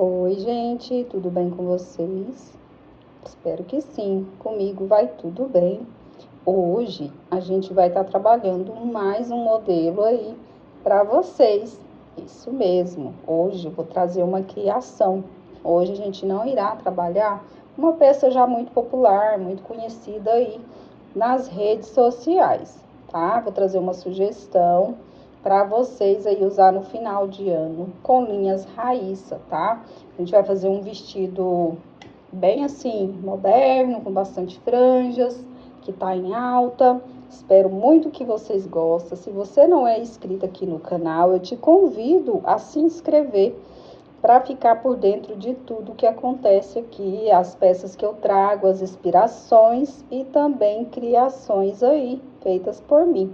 Oi, gente, tudo bem com vocês? Espero que sim, comigo vai tudo bem. Hoje a gente vai estar trabalhando mais um modelo aí para vocês. Isso mesmo, hoje eu vou trazer uma criação. Hoje a gente não irá trabalhar uma peça já muito popular, muito conhecida aí nas redes sociais, tá? Vou trazer uma sugestão para vocês aí usar no final de ano com linhas Raíssa, tá? A gente vai fazer um vestido bem assim, moderno, com bastante franjas, que tá em alta. Espero muito que vocês gostem. Se você não é inscrito aqui no canal, eu te convido a se inscrever para ficar por dentro de tudo que acontece aqui, as peças que eu trago, as inspirações e também criações aí feitas por mim.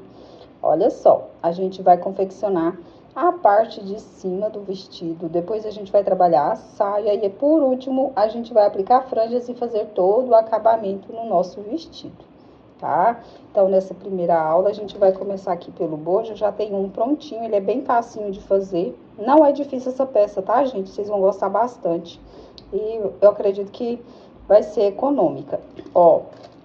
Olha só, a gente vai confeccionar a parte de cima do vestido, depois a gente vai trabalhar a saia e por último a gente vai aplicar franjas e fazer todo o acabamento no nosso vestido, tá? Então nessa primeira aula a gente vai começar aqui pelo bojo, já tem um prontinho, ele é bem facinho de fazer, não é difícil essa peça, tá, gente? Vocês vão gostar bastante e eu acredito que vai ser econômica. Ó,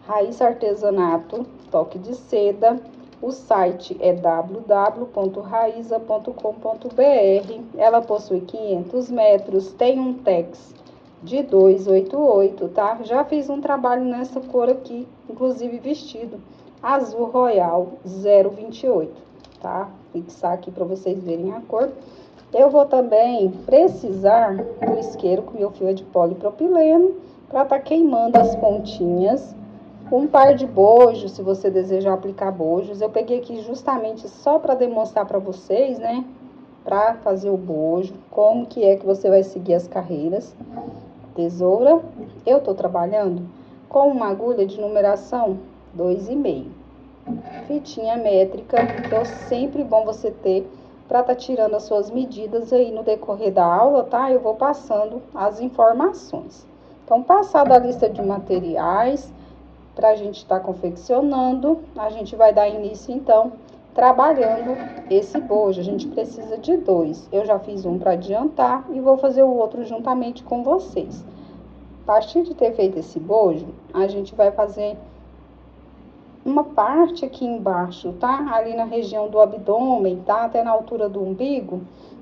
Raiz Artesanato, toque de seda. O site é www.raiza.com.br. Ela possui 500 metros, tem um tex de 288, tá? Já fiz um trabalho nessa cor aqui, inclusive vestido azul royal 028, tá? Vou fixar aqui para vocês verem a cor. Eu vou também precisar do isqueiro, com meu fio de polipropileno, para estar queimando as pontinhas. Um par de bojos, se você desejar aplicar bojos. Eu peguei aqui justamente só para demonstrar para vocês, né? Para fazer o bojo, como que é que você vai seguir as carreiras. Tesoura, eu tô trabalhando com uma agulha de numeração 2,5. Fitinha métrica, que é sempre bom você ter para tá tirando as suas medidas aí no decorrer da aula, tá? Eu vou passando as informações. Então, passada a lista de materiais para a gente estar confeccionando, a gente vai dar início então trabalhando esse bojo. A gente precisa de 2. Eu já fiz um para adiantar e vou fazer o outro juntamente com vocês. A partir de ter feito esse bojo, a gente vai fazer uma parte aqui embaixo, tá? Ali na região do abdômen, tá? Até na altura do umbigo.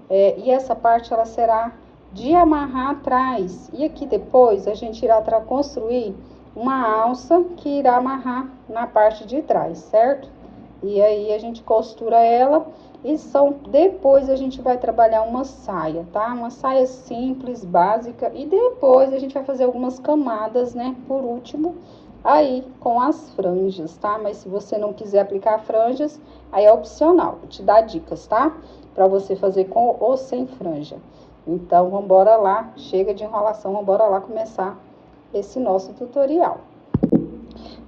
E essa parte ela será de amarrar atrás. E aqui depois a gente irá construir uma alça que irá amarrar na parte de trás, certo? E aí a gente costura ela e depois a gente vai trabalhar uma saia, tá? Uma saia simples, básica, e depois a gente vai fazer algumas camadas, né? Por último, aí com as franjas, tá? Mas se você não quiser aplicar franjas, aí é opcional, vou te dar dicas, tá? Pra você fazer com ou sem franja. Então, vambora lá, chega de enrolação, vambora lá começar esse nosso tutorial.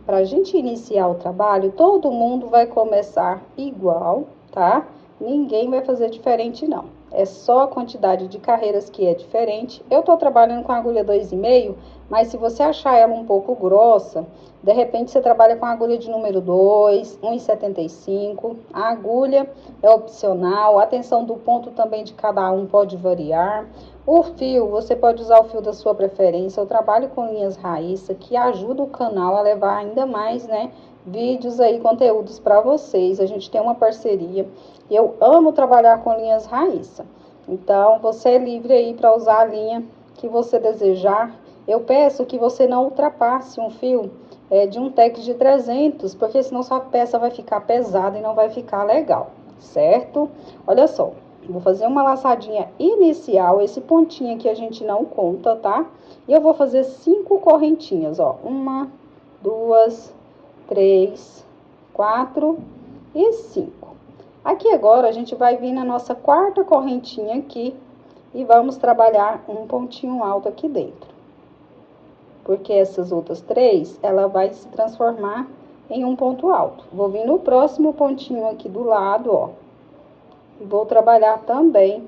Para a gente iniciar o trabalho, todo mundo vai começar igual, tá? Ninguém vai fazer diferente, não. É só a quantidade de carreiras que é diferente. Eu tô trabalhando com a agulha 2,5, mas se você achar ela um pouco grossa, de repente você trabalha com a agulha de número 2, 1,75. A agulha é opcional, a tensão do ponto também de cada um pode variar. O fio, você pode usar o fio da sua preferência. Eu trabalho com linhas Raíssa, que ajuda o canal a levar ainda mais, né, vídeos aí, conteúdos para vocês. A gente tem uma parceria e eu amo trabalhar com linhas Raíssa. Então, você é livre aí para usar a linha que você desejar. Eu peço que você não ultrapasse um fio de um tex de 300, porque senão sua peça vai ficar pesada e não vai ficar legal, certo? Olha só. Vou fazer uma laçadinha inicial, esse pontinho aqui a gente não conta, tá? E eu vou fazer 5 correntinhas, ó. 1, 2, 3, 4 e 5. Aqui agora a gente vai vir na nossa quarta correntinha aqui e vamos trabalhar um pontinho alto aqui dentro. Porque essas outras 3, ela vai se transformar em um ponto alto. Vou vir no próximo pontinho aqui do lado, ó. E vou trabalhar também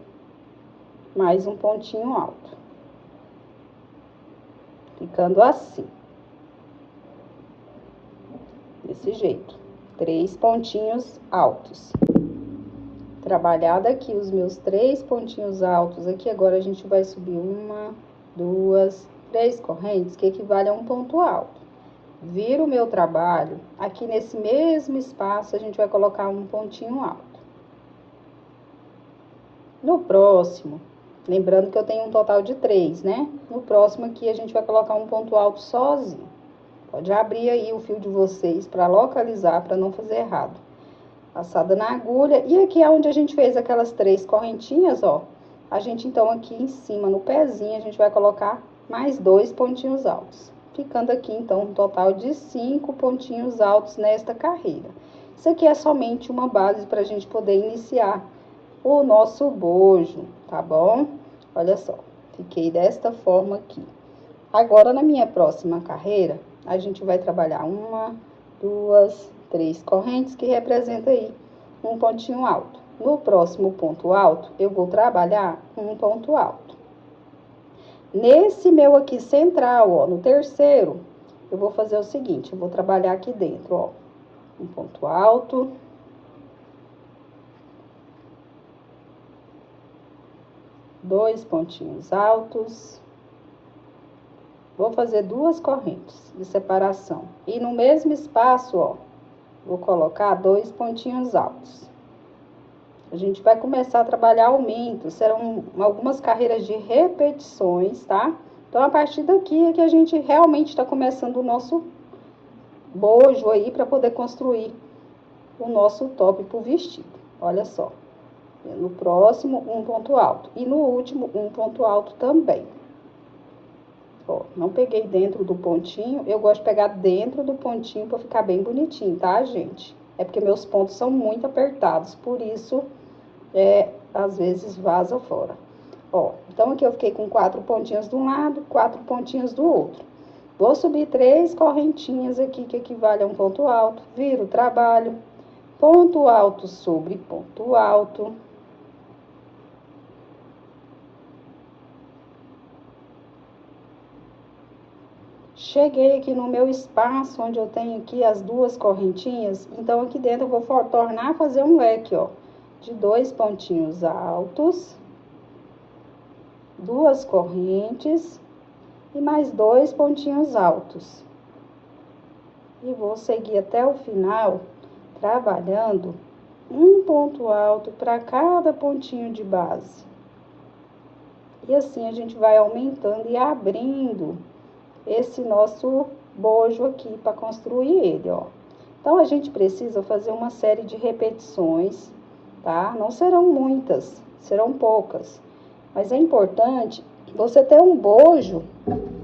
mais um pontinho alto. Ficando assim. Desse jeito. 3 pontinhos altos. Trabalhado aqui os meus 3 pontinhos altos aqui, agora a gente vai subir 1, 2, 3 correntes, que equivale a um ponto alto. Viro o meu trabalho, aqui nesse mesmo espaço, a gente vai colocar um pontinho alto. No próximo, lembrando que eu tenho um total de 3, né? No próximo aqui, a gente vai colocar um ponto alto sozinho. Pode abrir aí o fio de vocês para localizar, para não fazer errado. Passada na agulha, e aqui é onde a gente fez aquelas 3 correntinhas, ó. A gente, então, aqui em cima, no pezinho, a gente vai colocar mais 2 pontinhos altos. Ficando aqui, então, um total de 5 pontinhos altos nesta carreira. Isso aqui é somente uma base para a gente poder iniciar o nosso bojo, tá bom? Olha só, fiquei desta forma aqui. Agora, na minha próxima carreira, a gente vai trabalhar 1, 2, 3 correntes, que representa aí um pontinho alto. No próximo ponto alto, eu vou trabalhar um ponto alto. Nesse meu aqui central, ó, no terceiro, eu vou fazer o seguinte, eu vou trabalhar aqui dentro, ó, um ponto alto. Dois pontinhos altos. Vou fazer 2 correntes de separação. E no mesmo espaço, ó, vou colocar 2 pontinhos altos. A gente vai começar a trabalhar aumento, serão algumas carreiras de repetições, tá? Então, a partir daqui é que a gente realmente está começando o nosso bojo aí, para poder construir o nosso top pro vestido. Olha só. No próximo, um ponto alto. E no último, um ponto alto também. Ó, não peguei dentro do pontinho, eu gosto de pegar dentro do pontinho para ficar bem bonitinho, tá, gente? É porque meus pontos são muito apertados, por isso, às vezes vaza fora. Ó, então aqui eu fiquei com 4 pontinhos de um lado, 4 pontinhos do outro. Vou subir 3 correntinhas aqui, que equivale a um ponto alto, viro o trabalho, ponto alto sobre ponto alto. Cheguei aqui no meu espaço, onde eu tenho aqui as 2 correntinhas, então aqui dentro eu vou tornar a fazer um leque, ó, de 2 pontinhos altos, 2 correntes e mais 2 pontinhos altos. E vou seguir até o final, trabalhando um ponto alto para cada pontinho de base. E assim a gente vai aumentando e abrindo esse nosso bojo aqui para construir ele, ó. Então, a gente precisa fazer uma série de repetições, tá? Não serão muitas, serão poucas. Mas é importante você ter um bojo,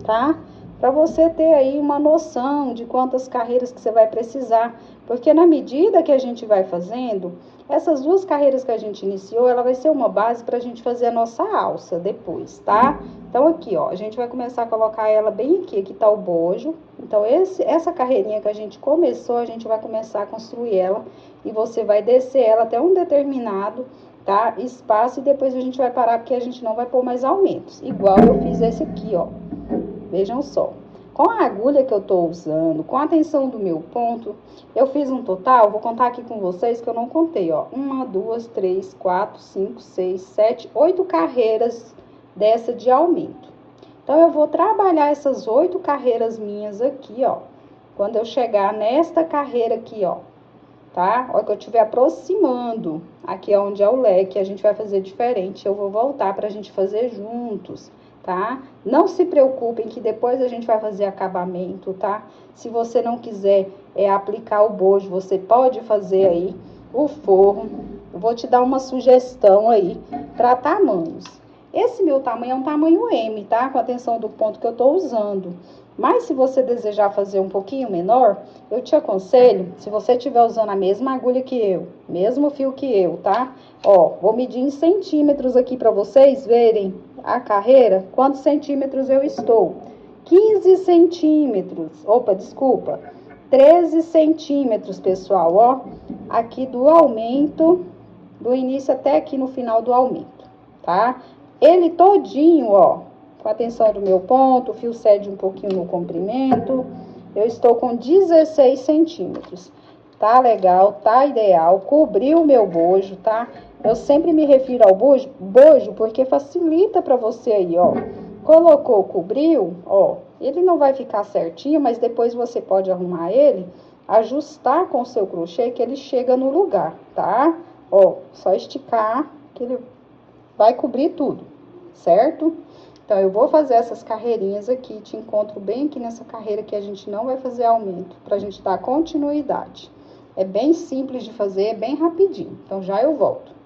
tá? Para você ter aí uma noção de quantas carreiras que você vai precisar. Porque na medida que a gente vai fazendo, essas 2 carreiras que a gente iniciou, ela vai ser uma base para a gente fazer a nossa alça depois, tá? Então, aqui, ó, a gente vai começar a colocar ela bem aqui tá o bojo. Então, essa carreirinha que a gente começou, a gente vai começar a construir ela. E você vai descer ela até um determinado, tá, espaço, e depois a gente vai parar, porque a gente não vai pôr mais aumentos. Igual eu fiz esse aqui, ó. Vejam só. Com a agulha que eu tô usando, com a tensão do meu ponto, eu fiz um total, vou contar aqui com vocês que eu não contei, ó. 1, 2, 3, 4, 5, 6, 7, 8 carreiras dessa de aumento. Então, eu vou trabalhar essas 8 carreiras minhas aqui, ó. Quando eu chegar nesta carreira aqui, ó, tá? Ó, que eu estiver aproximando, aqui é onde é o leque, a gente vai fazer diferente. Eu vou voltar pra gente fazer juntos, tá? Não se preocupem que depois a gente vai fazer acabamento, tá? Se você não quiser aplicar o bojo, você pode fazer aí o forro. Eu vou te dar uma sugestão aí para tamanhos. Esse meu tamanho é um tamanho M, tá? Com a tensão do ponto que eu tô usando. Mas se você desejar fazer um pouquinho menor, eu te aconselho, se você estiver usando a mesma agulha que eu, mesmo fio que eu, tá? Ó, vou medir em centímetros aqui para vocês verem a carreira, quantos centímetros eu estou. 15 centímetros, opa, desculpa, 13 centímetros, pessoal, ó. Aqui do aumento, do início até aqui no final do aumento, tá? Ele todinho, ó, com a tensão do meu ponto, o fio cede um pouquinho no comprimento, eu estou com 16 centímetros. Tá legal, tá ideal, cobriu o meu bojo, tá? Eu sempre me refiro ao bojo porque facilita pra você aí, ó. Colocou, cobriu, ó, ele não vai ficar certinho, mas depois você pode arrumar ele, ajustar com o seu crochê que ele chega no lugar, tá? Ó, só esticar que ele vai cobrir tudo, certo? Então, eu vou fazer essas carreirinhas aqui, te encontro bem aqui nessa carreira que a gente não vai fazer aumento, pra gente dar continuidade. É bem simples de fazer, é bem rapidinho. Então, já eu volto.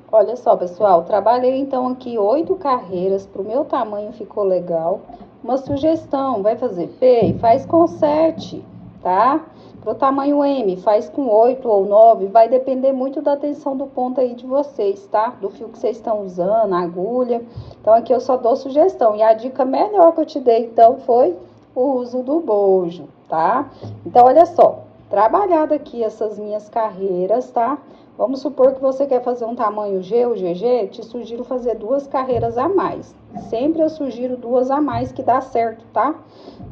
Olha só, pessoal, trabalhei então aqui 8 carreiras, pro meu tamanho ficou legal. Uma sugestão, vai fazer P, faz com 7, tá? Pro tamanho M, faz com 8 ou 9, vai depender muito da tensão do ponto aí de vocês, tá? Do fio que vocês estão usando, a agulha. Então, aqui eu só dou sugestão. E a dica melhor que eu te dei, então, foi o uso do bojo, tá? Então, olha só. Trabalhado aqui essas minhas carreiras, tá? Vamos supor que você quer fazer um tamanho G ou GG, te sugiro fazer 2 carreiras a mais. Sempre eu sugiro 2 a mais que dá certo, tá?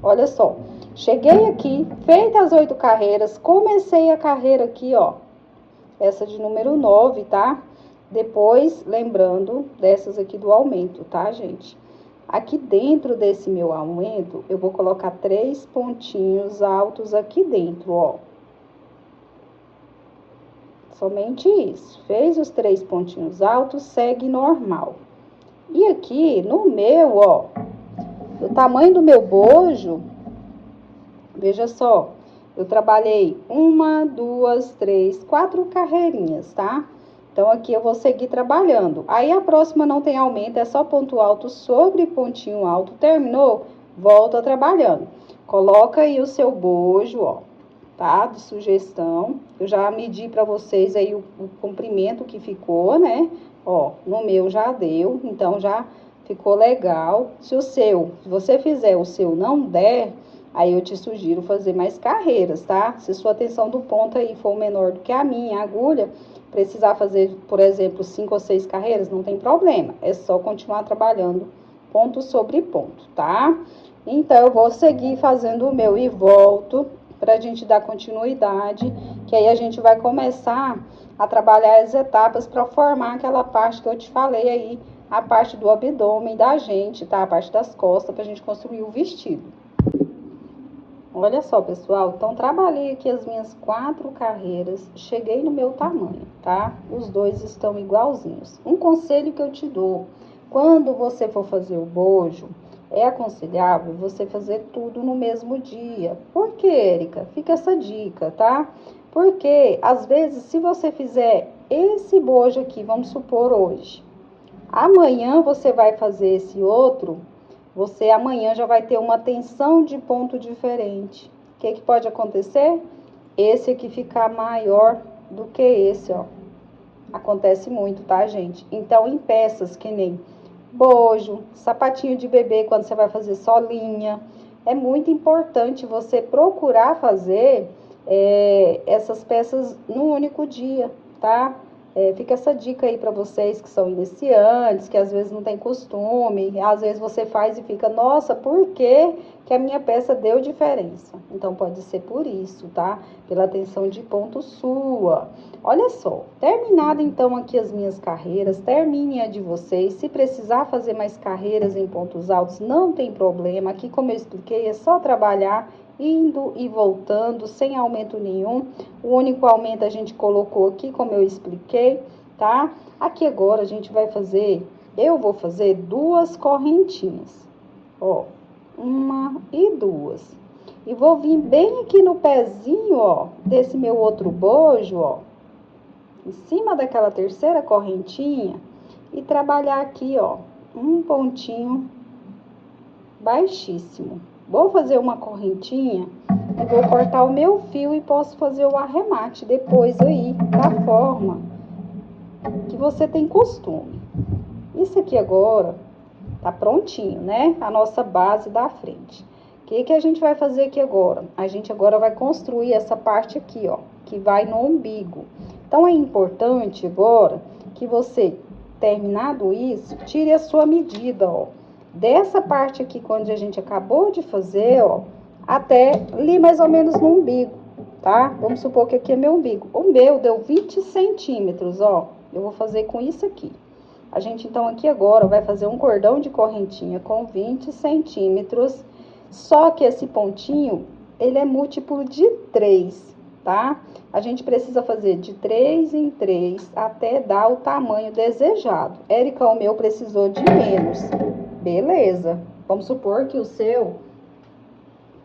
Olha só, cheguei aqui, feitas as 8 carreiras, comecei a carreira aqui, ó. Essa de número 9, tá? Depois, lembrando dessas aqui do aumento, tá, gente? Aqui dentro desse meu aumento, eu vou colocar 3 pontinhos altos aqui dentro, ó. Somente isso. Fez os 3 pontinhos altos, segue normal. E aqui, no meu, ó, o tamanho do meu bojo, veja só, eu trabalhei 1, 2, 3, 4 carreirinhas, tá? Então, aqui eu vou seguir trabalhando. Aí, a próxima não tem aumento, é só ponto alto sobre pontinho alto. Terminou? Volta trabalhando. Coloca aí o seu bojo, ó, tá? De sugestão. Eu já medi pra vocês aí o comprimento que ficou, né? Ó, no meu já deu, então já ficou legal. Se você fizer o seu não der, aí eu te sugiro fazer mais carreiras, tá? Se sua tensão do ponto aí for menor do que a minha agulha, precisar fazer, por exemplo, 5 ou 6 carreiras, não tem problema. É só continuar trabalhando ponto sobre ponto, tá? Então, eu vou seguir fazendo o meu e volto pra gente dar continuidade, que aí a gente vai começar a trabalhar as etapas para formar aquela parte que eu te falei aí, a parte do abdômen da gente, tá? A parte das costas, pra gente construir o vestido. Olha só, pessoal, então trabalhei aqui as minhas 4 carreiras, cheguei no meu tamanho, tá? Os dois estão igualzinhos. Um conselho que eu te dou, quando você for fazer o bojo, é aconselhável você fazer tudo no mesmo dia. Por quê, Érica? Fica essa dica, tá? Porque, às vezes, se você fizer esse bojo aqui, vamos supor hoje, amanhã você vai fazer esse outro, você amanhã já vai ter uma tensão de ponto diferente. O que pode acontecer? Esse aqui ficar maior do que esse, ó. Acontece muito, tá, gente? Então, em peças que nem bojo, sapatinho de bebê, quando você vai fazer solinha, é muito importante você procurar fazer essas peças num único dia, tá? Fica essa dica aí para vocês que são iniciantes, que às vezes não tem costume, às vezes você faz e fica, nossa, por que que a minha peça deu diferença? Então, pode ser por isso, tá? Pela tensão de ponto sua. Olha só, terminada então aqui as minhas carreiras, termine a de vocês. Se precisar fazer mais carreiras em pontos altos, não tem problema. Aqui, como eu expliquei, é só trabalhar indo e voltando, sem aumento nenhum. O único aumento a gente colocou aqui, como eu expliquei, tá? Aqui agora a gente vai fazer, eu vou fazer 2 correntinhas, ó, 1 e 2. E vou vir bem aqui no pezinho, ó, desse meu outro bojo, ó, em cima daquela terceira correntinha e trabalhar aqui, ó, um pontinho baixíssimo. Vou fazer uma correntinha e vou cortar o meu fio e posso fazer o arremate depois aí, da forma que você tem costume. Isso aqui agora tá prontinho, né? A nossa base da frente. O que a gente vai fazer aqui agora? A gente agora vai construir essa parte aqui, ó, que vai no umbigo. Então, é importante agora que você, terminado isso, tire a sua medida, ó. Dessa parte aqui, quando a gente acabou de fazer, ó, até ali mais ou menos no umbigo. tá? Vamos supor que aqui é meu umbigo. O meu deu 20 centímetros, ó. Eu vou fazer com isso aqui. A gente, então, aqui agora vai fazer um cordão de correntinha com 20 centímetros. Só que esse pontinho, ele é múltiplo de 3, tá? A gente precisa fazer de 3 em 3 até dar o tamanho desejado. Érica, o meu precisou de menos. Beleza. Vamos supor que o seu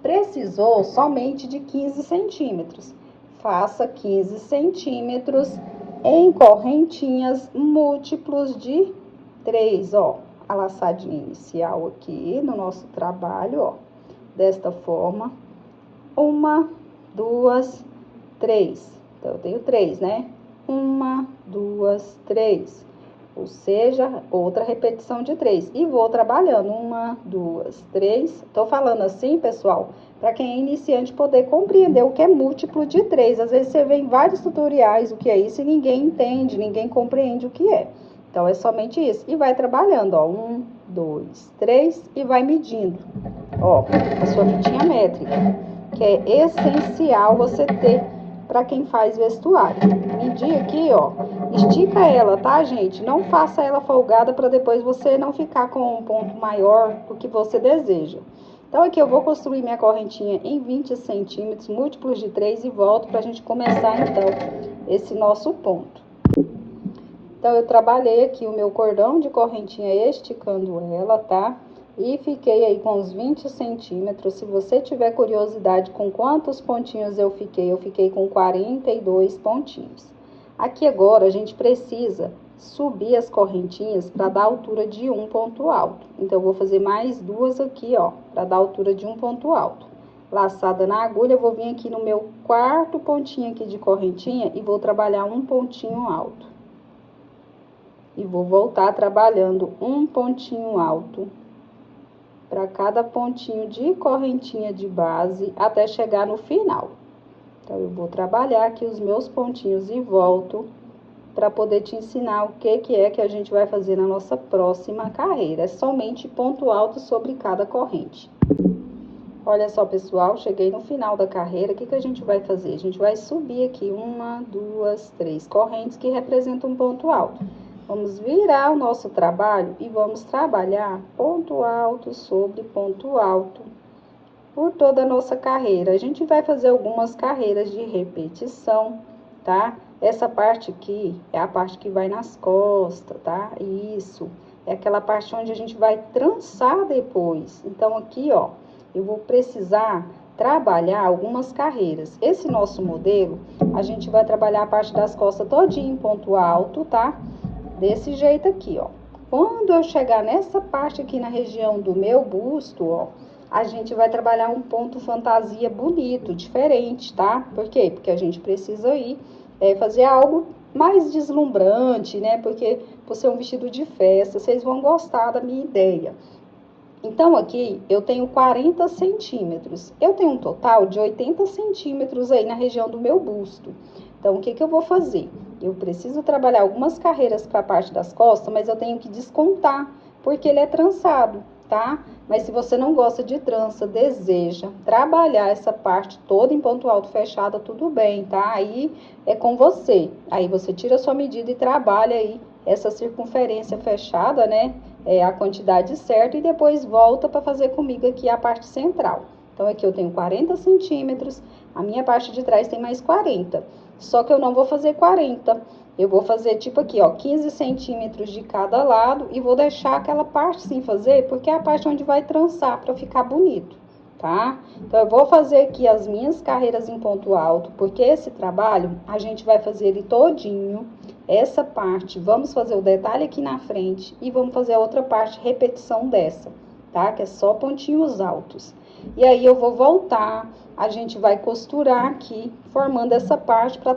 precisou somente de 15 centímetros. Faça 15 centímetros em correntinhas múltiplos de 3, ó. A laçadinha inicial aqui no nosso trabalho, ó. Desta forma. 1, 2, 3. Então, eu tenho 3, né? 1, 2, 3. Ou seja, outra repetição de 3. E vou trabalhando. 1, 2, 3. Tô falando assim, pessoal, para quem é iniciante poder compreender o que é múltiplo de 3. Às vezes você vê em vários tutoriais o que é isso e ninguém entende, ninguém compreende o que é. Então, é somente isso. E vai trabalhando, ó. 1, 2, 3 e vai medindo. Ó, a sua fitinha métrica, que é essencial você ter para quem faz vestuário. Medir aqui, ó, estica ela, tá, gente? Não faça ela folgada para depois você não ficar com um ponto maior do que você deseja. Então, aqui eu vou construir minha correntinha em 20 centímetros, múltiplos de 3 e volto pra gente começar, então, esse nosso ponto. Então, eu trabalhei aqui o meu cordão de correntinha esticando ela, tá? E fiquei aí com os 20 centímetros. Se você tiver curiosidade com quantos pontinhos eu fiquei com 42 pontinhos. Aqui agora a gente precisa subir as correntinhas para dar altura de um ponto alto. Então, eu vou fazer mais duas aqui, ó, para dar altura de um ponto alto. Laçada na agulha, eu vou vir aqui no meu quarto pontinho aqui de correntinha e vou trabalhar um pontinho alto. E vou voltar trabalhando um pontinho alto para cada pontinho de correntinha de base até chegar no final. Então, eu vou trabalhar aqui os meus pontinhos e volto para poder te ensinar o que é que a gente vai fazer na nossa próxima carreira. É somente ponto alto sobre cada corrente. Olha só, pessoal, cheguei no final da carreira. O que a gente vai fazer? A gente vai subir aqui 1, 2, 3 correntes que representam um ponto alto. Vamos virar o nosso trabalho e vamos trabalhar ponto alto sobre ponto alto por toda a nossa carreira. A gente vai fazer algumas carreiras de repetição, tá? Essa parte aqui é a parte que vai nas costas, tá? Isso, é aquela parte onde a gente vai trançar depois. Então, aqui, ó, eu vou precisar trabalhar algumas carreiras. Esse nosso modelo, a gente vai trabalhar a parte das costas todinha em ponto alto, tá? Desse jeito aqui, ó. Quando eu chegar nessa parte aqui na região do meu busto, ó, a gente vai trabalhar um ponto fantasia bonito, diferente, tá? Por quê? Porque a gente precisa ir fazer algo mais deslumbrante, né? Porque por ser um vestido de festa, vocês vão gostar da minha ideia. Então, aqui, eu tenho 40 centímetros. Eu tenho um total de 80 centímetros aí na região do meu busto. Então, o que eu vou fazer? Eu preciso trabalhar algumas carreiras para a parte das costas, mas eu tenho que descontar, porque ele é trançado, tá? Mas se você não gosta de trança, deseja trabalhar essa parte toda em ponto alto fechada, tudo bem, tá? Aí é com você. Aí você tira a sua medida e trabalha aí essa circunferência fechada, né? A quantidade certa e depois volta para fazer comigo aqui a parte central. Então, aqui eu tenho 40 centímetros, a minha parte de trás tem mais 40. Só que eu não vou fazer 40. Eu vou fazer tipo aqui, ó, 15 centímetros de cada lado e vou deixar aquela parte sem fazer, porque é a parte onde vai trançar para ficar bonito, tá? Então, eu vou fazer aqui as minhas carreiras em ponto alto, porque esse trabalho a gente vai fazer ele todinho. Essa parte, vamos fazer o detalhe aqui na frente e vamos fazer a outra parte, repetição dessa, tá? Que é só pontinhos altos. E aí, eu vou voltar, a gente vai costurar aqui, formando essa parte para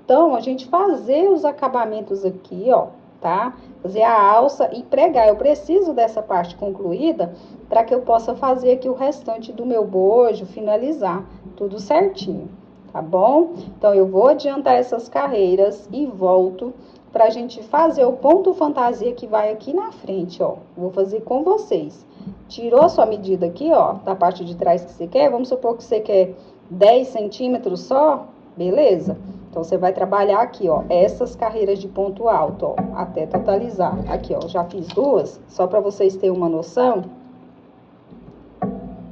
então a gente fazer os acabamentos aqui, ó, tá? Fazer a alça e pregar. Eu preciso dessa parte concluída para que eu possa fazer aqui o restante do meu bojo, finalizar tudo certinho, tá bom? Então, eu vou adiantar essas carreiras e volto pra gente fazer o ponto fantasia que vai aqui na frente, ó. Vou fazer com vocês. Tirou a sua medida aqui, ó, da parte de trás que você quer. Vamos supor que você quer 10 centímetros só, beleza? Então, você vai trabalhar aqui, ó, essas carreiras de ponto alto, ó, até totalizar. Aqui, ó, já fiz duas, só pra vocês terem uma noção.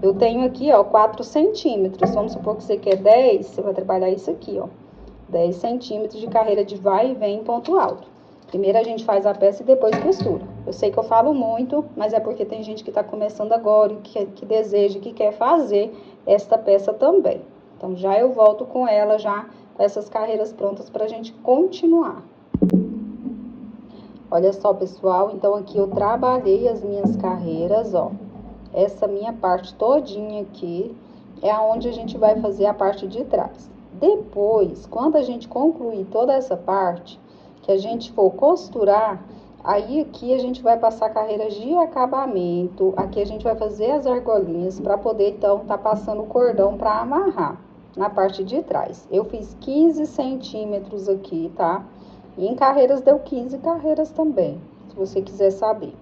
Eu tenho aqui, ó, 4 centímetros. Vamos supor que você quer 10, você vai trabalhar isso aqui, ó. 10 centímetros de carreira de vai e vem em ponto alto. Primeiro a gente faz a peça e depois costura. Eu sei que eu falo muito, mas é porque tem gente que tá começando agora e que deseja, que quer fazer esta peça também. Então, já eu volto com ela, já com essas carreiras prontas pra gente continuar. Olha só, pessoal, então aqui eu trabalhei as minhas carreiras, ó. Essa minha parte todinha aqui é aonde a gente vai fazer a parte de trás. Depois, quando a gente concluir toda essa parte, que a gente for costurar, aí aqui a gente vai passar carreiras de acabamento, aqui a gente vai fazer as argolinhas para poder, então, tá passando o cordão para amarrar na parte de trás. Eu fiz 15 centímetros aqui, tá? E em carreiras deu 15 carreiras também, se você quiser saber.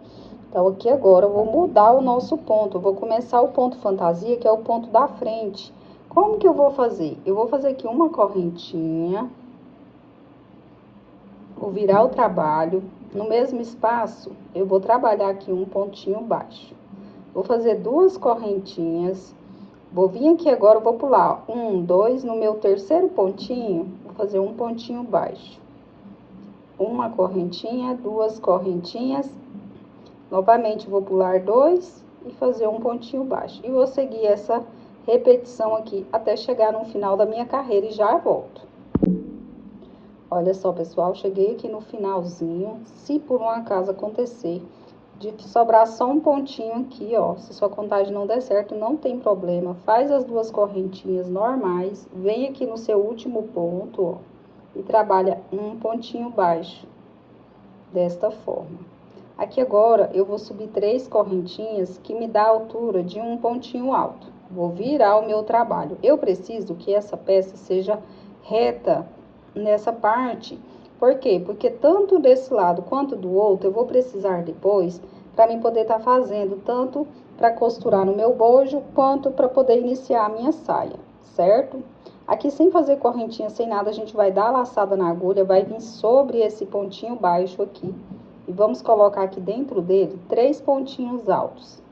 Então, aqui agora eu vou mudar o nosso ponto. Eu vou começar o ponto fantasia, que é o ponto da frente. Como que eu vou fazer? Eu vou fazer aqui uma correntinha. Vou virar o trabalho. No mesmo espaço, eu vou trabalhar aqui um pontinho baixo. Vou fazer duas correntinhas. Vou vir aqui agora, eu vou pular 1, 2, no meu terceiro pontinho, vou fazer um pontinho baixo. Uma correntinha, duas correntinhas. Novamente, vou pular 2 e fazer um pontinho baixo. E vou seguir essa repetição aqui até chegar no final da minha carreira e já volto. Olha só, pessoal, cheguei aqui no finalzinho. Se por um acaso acontecer de sobrar só um pontinho aqui, ó, se sua contagem não der certo, não tem problema. Faz as duas correntinhas normais, vem aqui no seu último ponto, ó, e trabalha um pontinho baixo, desta forma. Aqui agora, eu vou subir 3 correntinhas, que me dá a altura de um pontinho alto. Vou virar o meu trabalho. Eu preciso que essa peça seja reta nessa parte. Por quê? Porque tanto desse lado quanto do outro, eu vou precisar depois, para mim poder estar fazendo, tanto para costurar no meu bojo, quanto para poder iniciar a minha saia, certo? Aqui, sem fazer correntinha, sem nada, a gente vai dar a laçada na agulha, vai vir sobre esse pontinho baixo aqui. E vamos colocar aqui dentro dele 3 pontinhos altos.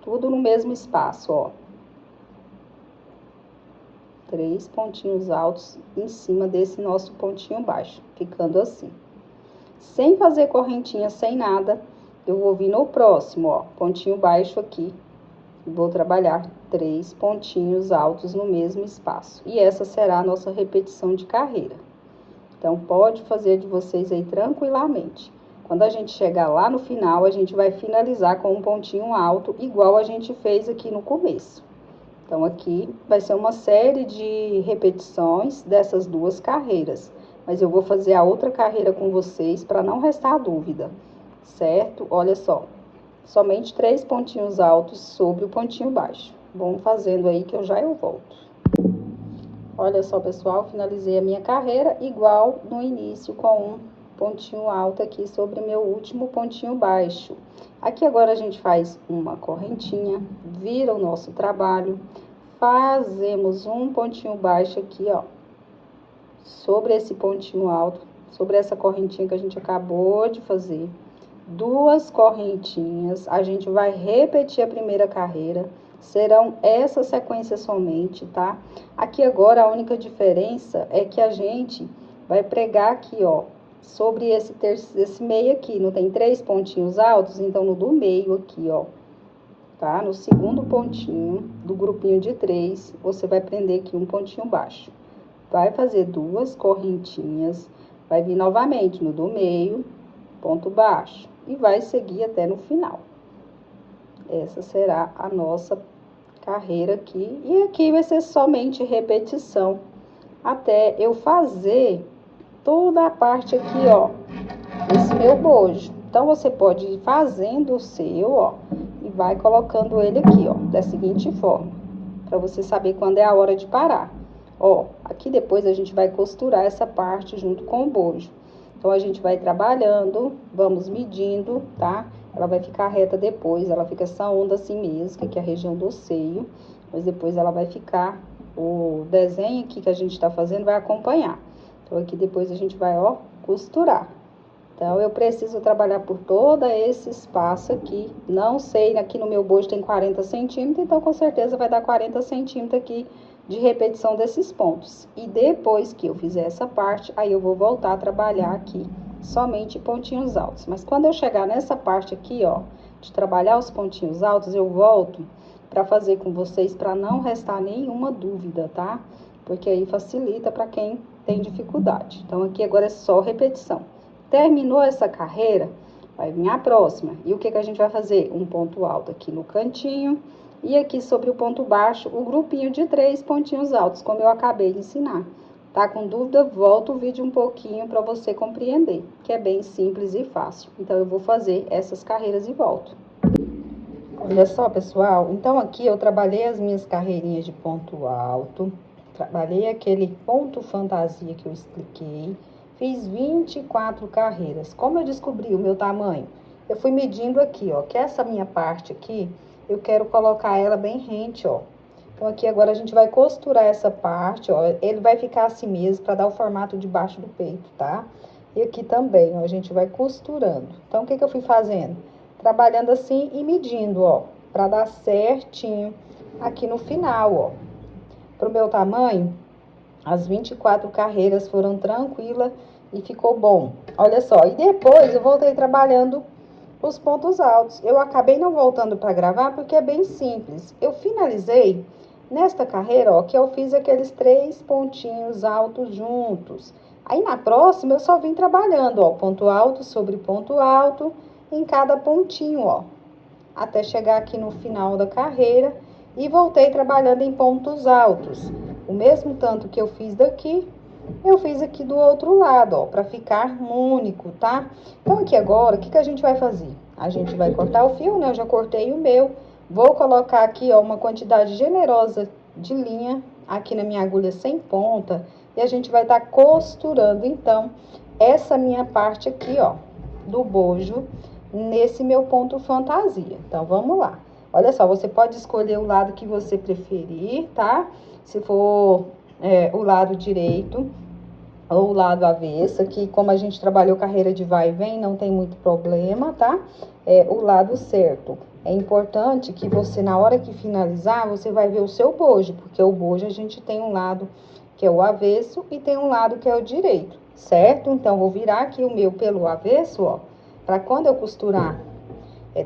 Tudo no mesmo espaço, ó. 3 pontinhos altos em cima desse nosso pontinho baixo, ficando assim. Sem fazer correntinha, sem nada, eu vou vir no próximo, ó, pontinho baixo aqui. E vou trabalhar 3 pontinhos altos no mesmo espaço. E essa será a nossa repetição de carreira. Então, pode fazer de vocês aí tranquilamente. Quando a gente chegar lá no final, a gente vai finalizar com um pontinho alto, igual a gente fez aqui no começo. Então, aqui vai ser uma série de repetições dessas duas carreiras. Mas eu vou fazer a outra carreira com vocês para não restar dúvida, certo? Olha só, somente 3 pontinhos altos sobre o pontinho baixo. Vamos fazendo aí que eu volto. Olha só, pessoal, finalizei a minha carreira igual no início, com um pontinho alto aqui sobre meu último pontinho baixo. Aqui agora a gente faz uma correntinha, vira o nosso trabalho, fazemos um pontinho baixo aqui, ó, sobre esse pontinho alto, sobre essa correntinha que a gente acabou de fazer. Duas correntinhas, a gente vai repetir a primeira carreira, serão essa sequência somente, tá? Aqui agora a única diferença é que a gente vai pregar aqui, ó, sobre esse meio aqui, não tem 3 pontinhos altos? Então, no do meio aqui, ó, tá? No segundo pontinho do grupinho de 3, você vai prender aqui um pontinho baixo. Vai fazer 2 correntinhas, vai vir novamente no do meio, ponto baixo, e vai seguir até no final. Essa será a nossa carreira aqui, e aqui vai ser somente repetição, até eu fazer toda a parte aqui, ó, esse meu bojo. Então, você pode ir fazendo o seu, ó, e vai colocando ele aqui, ó, da seguinte forma, para você saber quando é a hora de parar. Ó, aqui depois a gente vai costurar essa parte junto com o bojo. Então, a gente vai trabalhando, vamos medindo, tá? Ela vai ficar reta depois, ela fica essa onda assim mesmo, que aqui é a região do seio, mas depois ela vai ficar o desenho aqui que a gente tá fazendo vai acompanhar. Então, aqui depois a gente vai, ó, costurar. Então, eu preciso trabalhar por todo esse espaço aqui. Não sei, aqui no meu bojo tem 40 centímetros, então com certeza vai dar 40 centímetros aqui de repetição desses pontos. E depois que eu fizer essa parte, aí eu vou voltar a trabalhar aqui somente pontinhos altos. Mas quando eu chegar nessa parte aqui, ó, de trabalhar os pontinhos altos, eu volto para fazer com vocês, para não restar nenhuma dúvida, tá? Porque aí facilita para quem tem dificuldade. Então, aqui agora é só repetição. Terminou essa carreira, vai vir a próxima. E o que que a gente vai fazer? Um ponto alto aqui no cantinho. E aqui sobre o ponto baixo, o grupinho de 3 pontinhos altos, como eu acabei de ensinar. Tá com dúvida? Volta o vídeo um pouquinho para você compreender, que é bem simples e fácil. Então, eu vou fazer essas carreiras e volto. Olha só, pessoal, então aqui eu trabalhei as minhas carreirinhas de ponto alto, trabalhei aquele ponto fantasia que eu expliquei, fiz 24 carreiras. Como eu descobri o meu tamanho? Eu fui medindo aqui, ó, que essa minha parte aqui, eu quero colocar ela bem rente, ó. Então, aqui agora a gente vai costurar essa parte, ó, ele vai ficar assim mesmo, para dar o formato de baixo do peito, tá? E aqui também, ó, a gente vai costurando. Então, o que que eu fui fazendo? Trabalhando assim e medindo, ó, para dar certinho aqui no final, ó. Pro meu tamanho, as 24 carreiras foram tranquilas e ficou bom. Olha só, e depois eu voltei trabalhando os pontos altos. Eu acabei não voltando para gravar porque é bem simples. Eu finalizei nesta carreira, ó, que eu fiz aqueles 3 pontinhos altos juntos. Aí na próxima eu só vim trabalhando, ó, ponto alto sobre ponto alto em cada pontinho, ó, até chegar aqui no final da carreira e voltei trabalhando em pontos altos. O mesmo tanto que eu fiz daqui, eu fiz aqui do outro lado, ó, para ficar único, tá? Então, aqui agora, o que que a gente vai fazer? A gente vai cortar o fio, né? Eu já cortei o meu. Vou colocar aqui, ó, uma quantidade generosa de linha aqui na minha agulha sem ponta. E a gente vai estar costurando, então, essa minha parte aqui, ó, do bojo, nesse meu ponto fantasia. Então, vamos lá. Olha só, você pode escolher o lado que você preferir, tá? Se for o lado direito ou o lado avesso, que como a gente trabalhou carreira de vai e vem, não tem muito problema, tá? O lado certo. É importante que você, na hora que finalizar, você vai ver o seu bojo, porque o bojo a gente tem um lado que é o avesso e tem um lado que é o direito, certo? Então, vou virar aqui o meu pelo avesso, ó, para quando eu costurar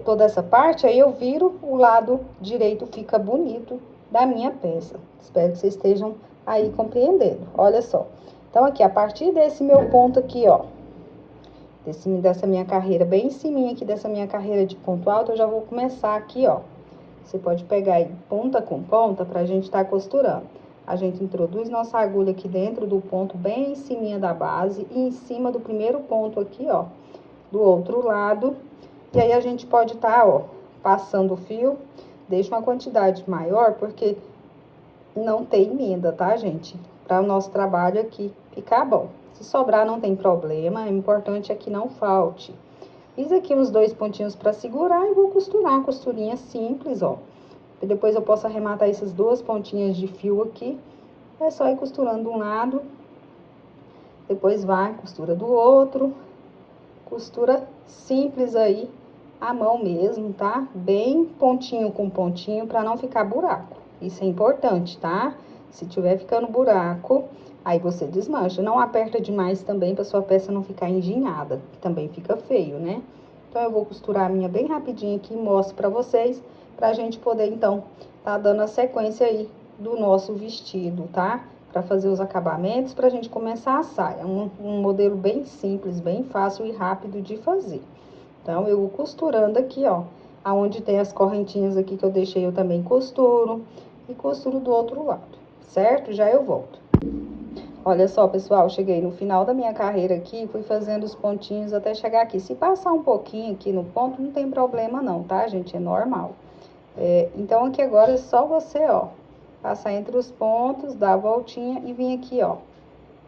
toda essa parte, aí eu viro o lado direito, fica bonito da minha peça. Espero que vocês estejam aí compreendendo. Olha só. Então, aqui, a partir desse meu ponto aqui, ó, dessa minha carreira, bem em cima aqui dessa minha carreira de ponto alto, eu já vou começar aqui, ó. Você pode pegar aí ponta com ponta pra gente tá costurando. A gente introduz nossa agulha aqui dentro do ponto, bem em cima da base, e em cima do primeiro ponto aqui, ó, do outro lado. E aí, a gente pode tá, ó, passando o fio, deixa uma quantidade maior, porque não tem emenda, tá, gente? Para o nosso trabalho aqui ficar bom. Se sobrar, não tem problema, o importante é que não falte. Fiz aqui uns 2 pontinhos para segurar e vou costurar uma costurinha simples, ó. E depois eu posso arrematar essas 2 pontinhas de fio aqui. É só ir costurando um lado, depois vai, costura do outro. Costura simples aí, à mão mesmo, tá? Bem pontinho com pontinho, para não ficar buraco. Isso é importante, tá? Se tiver ficando buraco, aí você desmancha. Não aperta demais também, para sua peça não ficar enginhada, que também fica feio, né? Então, eu vou costurar a minha bem rapidinho aqui e mostro pra vocês, pra gente poder, então, tá dando a sequência aí do nosso vestido, tá? Pra fazer os acabamentos, pra gente começar a saia. É um modelo bem simples, bem fácil e rápido de fazer. Então, eu vou costurando aqui, ó, aonde tem as correntinhas aqui que eu deixei, eu também costuro. E costuro do outro lado, certo? Já eu volto. Olha só, pessoal, cheguei no final da minha carreira aqui, fui fazendo os pontinhos até chegar aqui. Se passar um pouquinho aqui no ponto, não tem problema não, tá, gente? É normal. Então, aqui agora é só você, ó, passar entre os pontos, dar a voltinha e vir aqui, ó,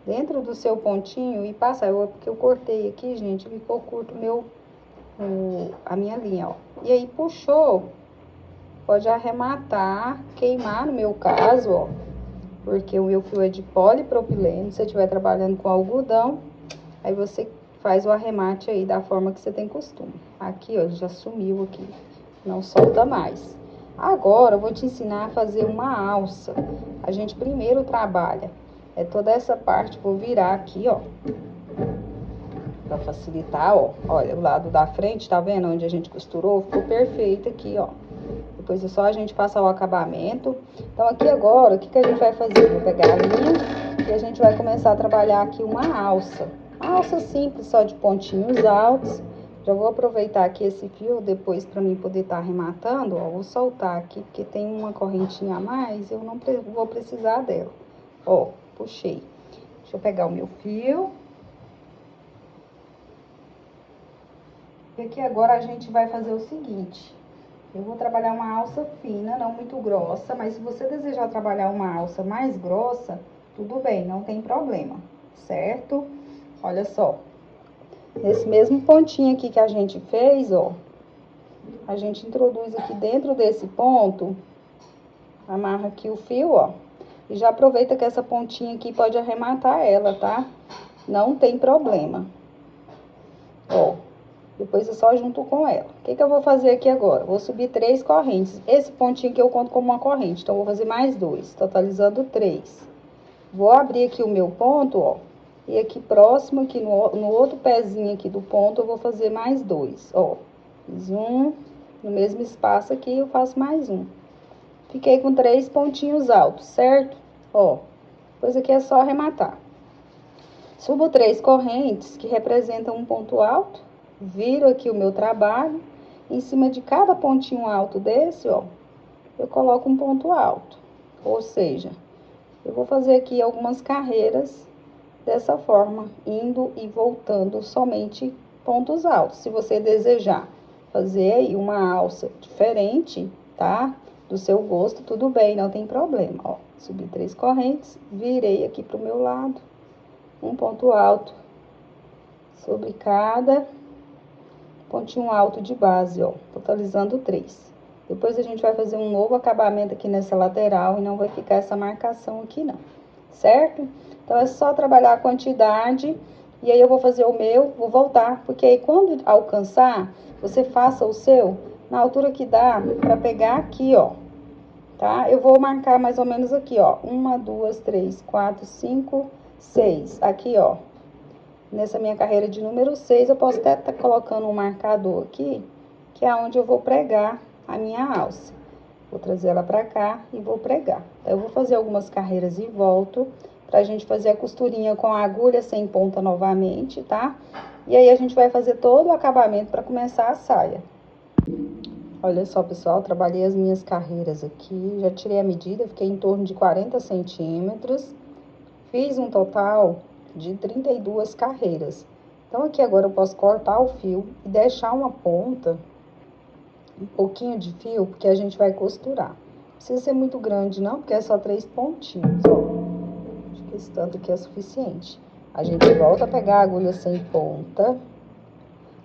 dentro do seu pontinho e passar. Porque eu cortei aqui, gente, ficou curto a minha linha, ó. E aí, puxou, pode arrematar, queimar, no meu caso, ó. porque o meu fio é de polipropileno. Se você estiver trabalhando com algodão, aí você faz o arremate aí da forma que você tem costume. Aqui, ó, ele já sumiu aqui, não solta mais. Agora, eu vou te ensinar a fazer uma alça. A gente primeiro trabalha toda essa parte, vou virar aqui, ó, pra facilitar, ó. Olha, o lado da frente, tá vendo onde a gente costurou? Ficou perfeito aqui, ó. Depois é só a gente passar o acabamento. Então, aqui agora, o que que a gente vai fazer? Vou pegar a linha e a gente vai começar a trabalhar aqui uma alça. Uma alça simples, só de pontinhos altos. Já vou aproveitar aqui esse fio depois pra mim poder estar arrematando, ó. Vou soltar aqui, porque tem uma correntinha a mais, eu não vou precisar dela. Ó, puxei. Deixa eu pegar o meu fio. E aqui agora a gente vai fazer o seguinte. Eu vou trabalhar uma alça fina, não muito grossa, mas se você desejar trabalhar uma alça mais grossa, tudo bem, não tem problema, certo? Olha só. Nesse mesmo pontinho aqui que a gente fez, ó, a gente introduz aqui dentro desse ponto, amarra aqui o fio, ó, e já aproveita que essa pontinha aqui pode arrematar ela, tá? Não tem problema. Ó. Depois eu só junto com ela. O que que eu vou fazer aqui agora? Vou subir 3 correntes. Esse pontinho aqui eu conto como uma corrente. Então, eu vou fazer mais 2, totalizando 3. Vou abrir aqui o meu ponto, ó. E aqui próximo, aqui no outro pezinho aqui do ponto, eu vou fazer mais 2, ó. Fiz um. No mesmo espaço aqui, eu faço mais um. Fiquei com 3 pontinhos altos, certo? Ó. Depois aqui é só arrematar. Subo 3 correntes, que representam um ponto alto. Viro aqui o meu trabalho, em cima de cada pontinho alto desse, ó, eu coloco um ponto alto. Ou seja, eu vou fazer aqui algumas carreiras dessa forma, indo e voltando somente pontos altos. Se você desejar fazer aí uma alça diferente, tá? Do seu gosto, tudo bem, não tem problema, ó. Subi 3 correntes, virei aqui pro meu lado, um ponto alto sobre cada pontinho alto de base, ó, totalizando 3. Depois a gente vai fazer um novo acabamento aqui nessa lateral e não vai ficar essa marcação aqui não, certo? Então, é só trabalhar a quantidade e aí eu vou fazer o meu, vou voltar, porque aí quando alcançar, você faça o seu na altura que dá pra pegar aqui, ó, tá? Eu vou marcar mais ou menos aqui, ó, 1, 2, 3, 4, 5, 6, aqui, ó. Nessa minha carreira de número 6, eu posso até estar colocando um marcador aqui, que é onde eu vou pregar a minha alça. Vou trazer ela pra cá e vou pregar. Então, eu vou fazer algumas carreiras e volto, pra gente fazer a costurinha com a agulha sem ponta novamente, tá? E aí, a gente vai fazer todo o acabamento pra começar a saia. Olha só, pessoal, trabalhei as minhas carreiras aqui, já tirei a medida, fiquei em torno de 40 centímetros. Fiz um total de 32 carreiras. Então, aqui agora eu posso cortar o fio e deixar uma ponta, um pouquinho de fio, porque a gente vai costurar. Não precisa ser muito grande não, porque é só 3 pontinhos, ó. Acho que esse tanto aqui é suficiente. A gente volta a pegar a agulha sem ponta.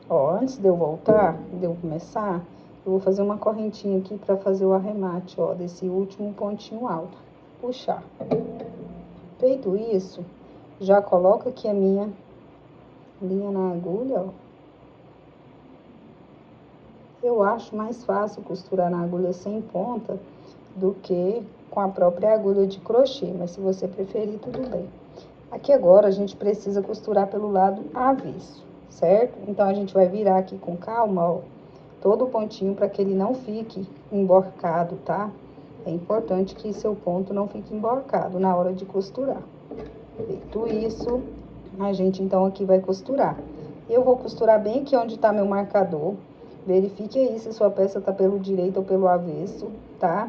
Ó, antes de eu voltar, de eu começar, eu vou fazer uma correntinha aqui pra fazer o arremate, ó, desse último pontinho alto. Puxar. Feito isso, já coloco aqui a minha linha na agulha, ó. Eu acho mais fácil costurar na agulha sem ponta do que com a própria agulha de crochê, mas se você preferir, tudo bem. Aqui agora a gente precisa costurar pelo lado avesso, certo? Então, a gente vai virar aqui com calma, ó, todo o pontinho para que ele não fique emborcado, tá? É importante que seu ponto não fique emborcado na hora de costurar. Feito isso, a gente então aqui vai costurar. Eu vou costurar bem aqui onde tá meu marcador. Verifique aí se sua peça tá pelo direito ou pelo avesso, tá?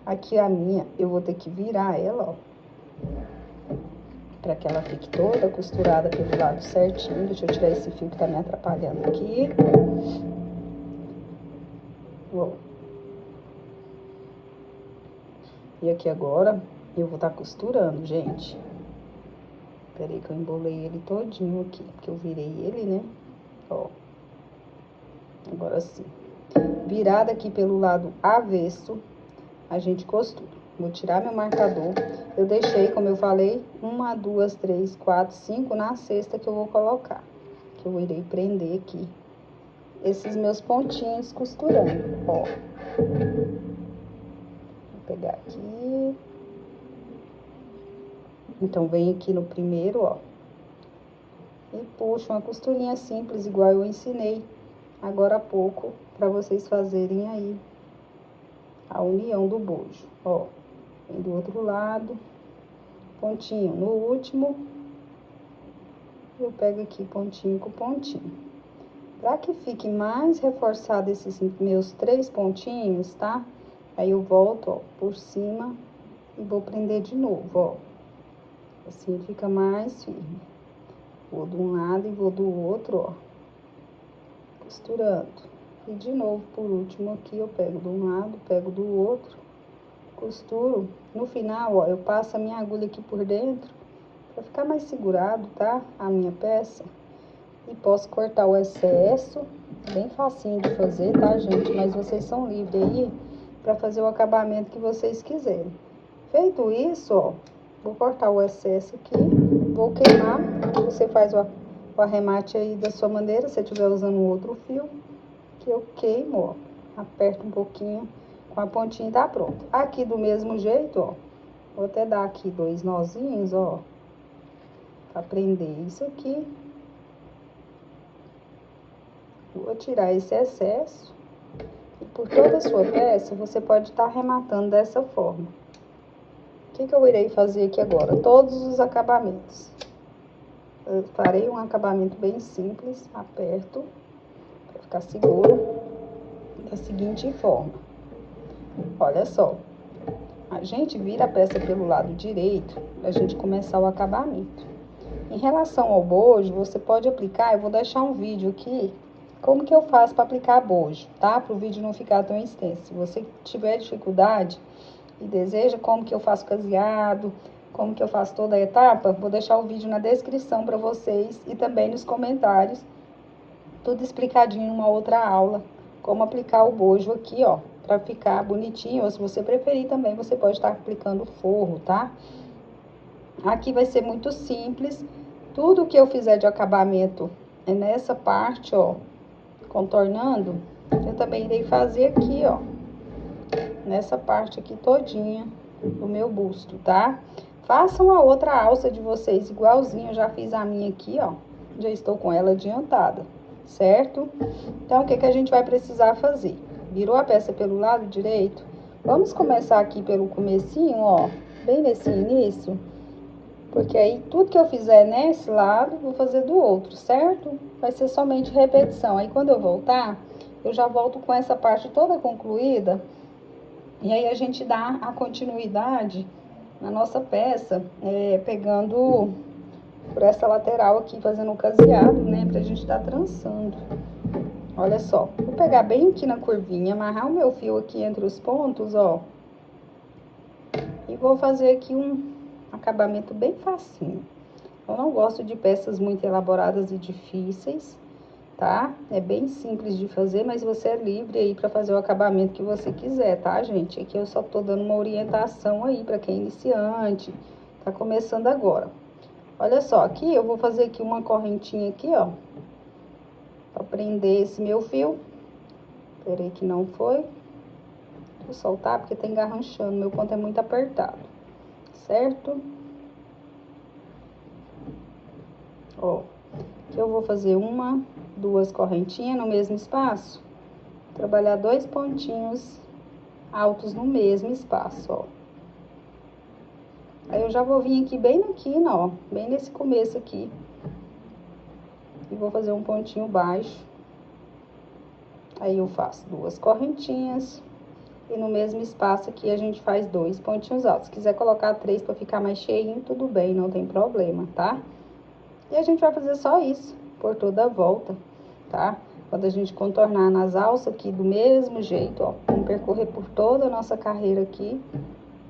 Aqui a minha, eu vou ter que virar ela, ó, pra que ela fique toda costurada pelo lado certinho. Deixa eu tirar esse fio que tá me atrapalhando aqui. Ó. E aqui agora, eu vou estar costurando, gente. Peraí que eu embolei ele todinho aqui, porque eu virei ele, né? Ó. Agora sim. Virada aqui pelo lado avesso, a gente costura. vou tirar meu marcador. Eu deixei, como eu falei, 1, 2, 3, 4, 5 na cesta que eu vou colocar. Que eu irei prender aqui esses meus pontinhos costurando, ó. Vou pegar aqui. Então, vem aqui no primeiro, ó. E puxo uma costurinha simples, igual eu ensinei agora há pouco, pra vocês fazerem aí a união do bojo, ó. Vem do outro lado, pontinho no último. Eu pego aqui pontinho com pontinho. Pra que fique mais reforçado esses meus 3 pontinhos, tá? Aí eu volto, ó, por cima e vou prender de novo, ó. Assim fica mais firme. Vou de um lado e vou do outro, ó. Costurando. E de novo, por último aqui, eu pego de um lado, pego do outro. Costuro. No final, ó, eu passo a minha agulha aqui por dentro. Pra ficar mais segurado, tá? A minha peça. E posso cortar o excesso. Bem facinho de fazer, tá, gente? Mas vocês são livres aí pra fazer o acabamento que vocês quiserem. Feito isso, ó, vou cortar o excesso aqui, vou queimar. Você faz o arremate aí da sua maneira, se estiver usando um outro fio, que eu queimo, ó. Aperto um pouquinho com a pontinha e tá pronto. Aqui do mesmo jeito, ó, vou até dar aqui 2 nozinhos, ó, pra prender isso aqui. Vou tirar esse excesso. E por toda a sua peça, você pode estar arrematando dessa forma. O que eu irei fazer aqui agora? Todos os acabamentos. Eu farei um acabamento bem simples, aperto, para ficar seguro, da seguinte forma. Olha só, a gente vira a peça pelo lado direito, pra gente começar o acabamento. Em relação ao bojo, você pode aplicar, eu vou deixar um vídeo aqui, como que eu faço para aplicar bojo, tá? Para o vídeo não ficar tão extenso. Se você tiver dificuldade e deseja como que eu faço caseado, como que eu faço toda a etapa, vou deixar o vídeo na descrição para vocês e também nos comentários, tudo explicadinho numa outra aula, como aplicar o bojo aqui, ó, para ficar bonitinho, ou se você preferir também, você pode estar aplicando forro, tá? Aqui vai ser muito simples, tudo que eu fizer de acabamento é nessa parte, ó, contornando, eu também irei fazer aqui, ó, nessa parte aqui todinha do meu busto, tá? Façam a outra alça de vocês igualzinho, eu já fiz a minha aqui, ó, já estou com ela adiantada, certo? Então, o que a gente vai precisar fazer? Virou a peça pelo lado direito? Vamos começar aqui pelo comecinho, ó, bem nesse início, porque aí tudo que eu fizer nesse lado, vou fazer do outro, certo? Vai ser somente repetição. Aí, quando eu voltar, eu já volto com essa parte toda concluída. E aí, a gente dá a continuidade na nossa peça, pegando por essa lateral aqui, fazendo o caseado, né? Pra gente dar trançando. Olha só, vou pegar bem aqui na curvinha, amarrar o meu fio aqui entre os pontos, ó. E vou fazer aqui um acabamento bem facinho. Eu não gosto de peças muito elaboradas e difíceis, tá? É bem simples de fazer, mas você é livre aí pra fazer o acabamento que você quiser, tá, gente? Aqui eu só tô dando uma orientação aí pra quem é iniciante, tá começando agora. Olha só, aqui eu vou fazer aqui uma correntinha aqui, ó, pra prender esse meu fio. Esperei que não foi. Vou soltar porque tá engarranchando, meu ponto é muito apertado, certo? Ó, aqui eu vou fazer 1, 2 correntinhas no mesmo espaço, trabalhar 2 pontinhos altos no mesmo espaço, ó. Aí eu já vou vir aqui bem na quina, ó, bem nesse começo aqui, e vou fazer um pontinho baixo. Aí eu faço 2 correntinhas, e no mesmo espaço aqui a gente faz 2 pontinhos altos. Se quiser colocar 3 para ficar mais cheinho, tudo bem, não tem problema, tá? E a gente vai fazer só isso, por toda a volta, tá? Quando a gente contornar nas alças aqui do mesmo jeito, ó, vamos percorrer por toda a nossa carreira aqui,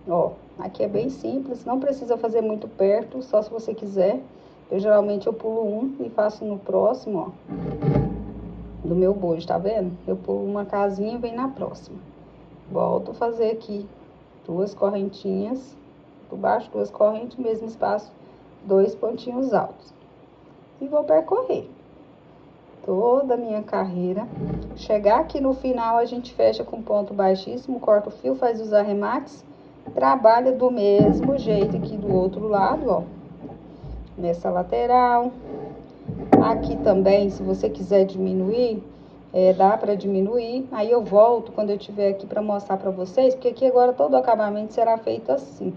ó. Aqui é bem simples, não precisa fazer muito perto, só se você quiser. Eu geralmente pulo um e faço no próximo, ó, do meu bojo, tá vendo? Eu pulo uma casinha e venho na próxima. Volto a fazer aqui 2 correntinhas por baixo, 2 correntes, mesmo espaço, 2 pontinhos altos. E vou percorrer toda a minha carreira. Chegar aqui no final, a gente fecha com ponto baixíssimo, corta o fio, faz os arremates, trabalha do mesmo jeito aqui do outro lado, ó. Nessa lateral. Aqui também, se você quiser diminuir, dá pra diminuir. Aí eu volto quando eu tiver aqui pra mostrar pra vocês, porque aqui agora todo o acabamento será feito assim,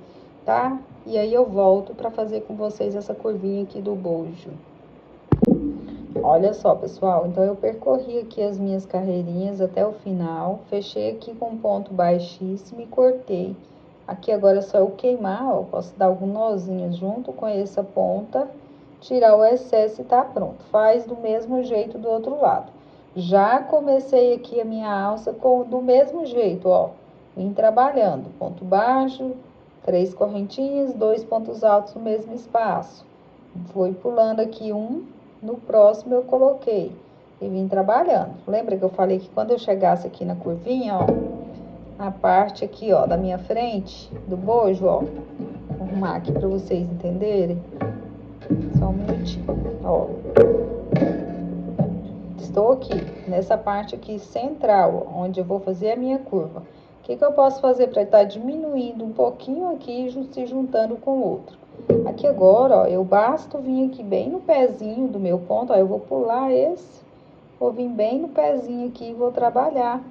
tá? E aí eu volto pra fazer com vocês essa curvinha aqui do bojo. Olha só, pessoal, então eu percorri aqui as minhas carreirinhas até o final, fechei aqui com ponto baixíssimo e cortei. Aqui agora é só eu queimar, ó, posso dar algum nozinho junto com essa ponta, tirar o excesso e tá pronto. Faz do mesmo jeito do outro lado. Já comecei aqui a minha alça do mesmo jeito, ó, vim trabalhando, ponto baixo, 3 correntinhas, 2 pontos altos no mesmo espaço. Fui pulando aqui um. No próximo eu coloquei e vim trabalhando. Lembra que eu falei que quando eu chegasse aqui na curvinha, ó, na parte aqui, ó, da minha frente, do bojo, ó, vou arrumar aqui pra vocês entenderem. Só um minutinho, ó. Estou aqui, nessa parte aqui central, ó, onde eu vou fazer a minha curva. O que que eu posso fazer para estar diminuindo um pouquinho aqui e se juntando com o outro? Aqui agora, ó, eu basto vir aqui bem no pezinho do meu ponto, ó, eu vou pular esse, vou vir bem no pezinho aqui e vou trabalhar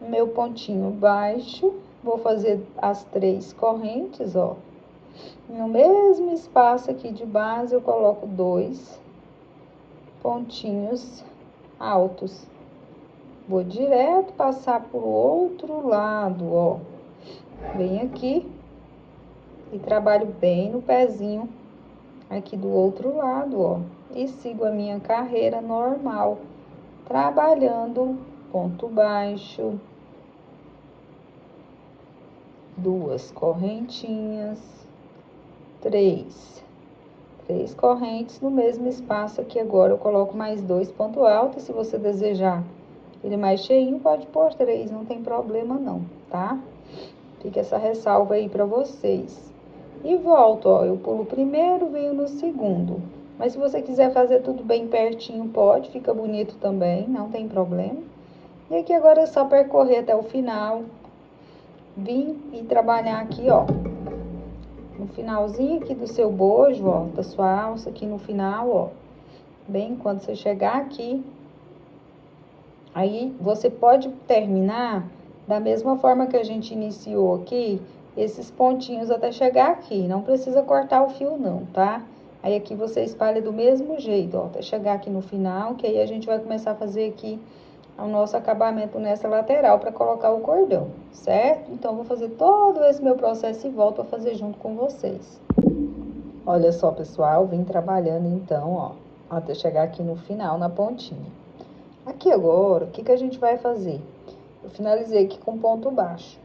o meu pontinho baixo, vou fazer as 3 correntes, ó. No mesmo espaço aqui de base, eu coloco 2 pontinhos altos. Vou direto passar pro outro lado, ó. Venho aqui e trabalho bem no pezinho aqui do outro lado, ó. E sigo a minha carreira normal, trabalhando ponto baixo, 2 correntinhas, 3 correntes no mesmo espaço aqui. Agora eu coloco mais 2 pontos altos. Se você desejar ele mais cheinho, pode pôr 3, não tem problema não, tá? Fica essa ressalva aí pra vocês. E volto, ó, eu pulo o primeiro, venho no segundo. Mas se você quiser fazer tudo bem pertinho, pode, fica bonito também, não tem problema. E aqui agora é só percorrer até o final. Vim e trabalhar aqui, ó, no finalzinho aqui do seu bojo, ó, da sua alça, aqui no final, ó. Bem, quando você chegar aqui, aí você pode terminar da mesma forma que a gente iniciou aqui, esses pontinhos até chegar aqui. Não precisa cortar o fio não, tá? Aí aqui você espalha do mesmo jeito, ó, até chegar aqui no final, que aí a gente vai começar a fazer aqui o nosso acabamento nessa lateral para colocar o cordão, certo? Então, vou fazer todo esse meu processo e volto a fazer junto com vocês. Olha só, pessoal, vim trabalhando então, ó, até chegar aqui no final, na pontinha. Aqui agora, o que que a gente vai fazer? Eu finalizei aqui com ponto baixo.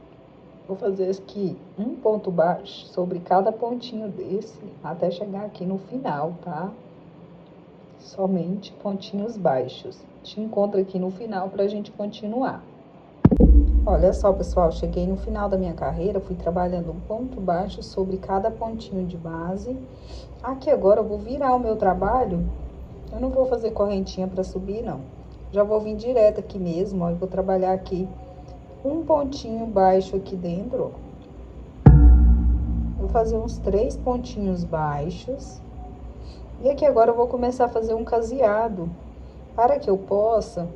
Vou fazer aqui um ponto baixo sobre cada pontinho desse, até chegar aqui no final, tá? Somente pontinhos baixos. Te encontro aqui no final pra gente continuar. Olha só, pessoal, cheguei no final da minha carreira, fui trabalhando um ponto baixo sobre cada pontinho de base. Aqui agora eu vou virar o meu trabalho, eu não vou fazer correntinha pra subir, não. Já vou vir direto aqui mesmo, ó, eu vou trabalhar aqui um pontinho baixo aqui dentro, ó. Vou fazer uns 3 pontinhos baixos. E aqui agora eu vou começar a fazer um caseado, para que eu possa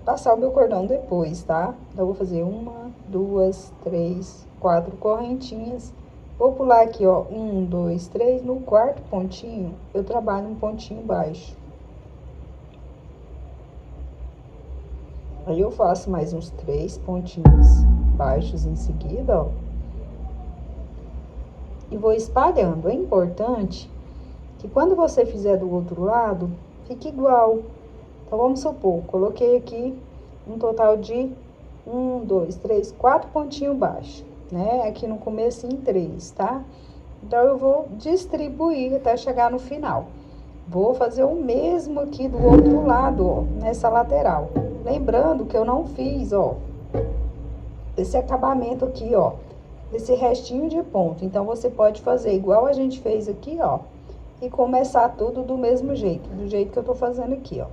passar o meu cordão depois, tá? Então, eu vou fazer 1, 2, 3, 4 correntinhas. Vou pular aqui, ó, 1, 2, 3. No quarto pontinho, eu trabalho um pontinho baixo. Aí, eu faço mais uns 3 pontinhos baixos em seguida, ó. E vou espalhando. É importante que quando você fizer do outro lado, fique igual. Então, vamos supor, coloquei aqui um total de 1, 2, 3, 4 pontinhos baixos, né? Aqui no começo em 3, tá? Então, eu vou distribuir até chegar no final. Vou fazer o mesmo aqui do outro lado, ó, nessa lateral. Lembrando que eu não fiz, ó, esse acabamento aqui, ó, esse restinho de ponto. Então, você pode fazer igual a gente fez aqui, ó, e começar tudo do mesmo jeito, do jeito que eu tô fazendo aqui, ó,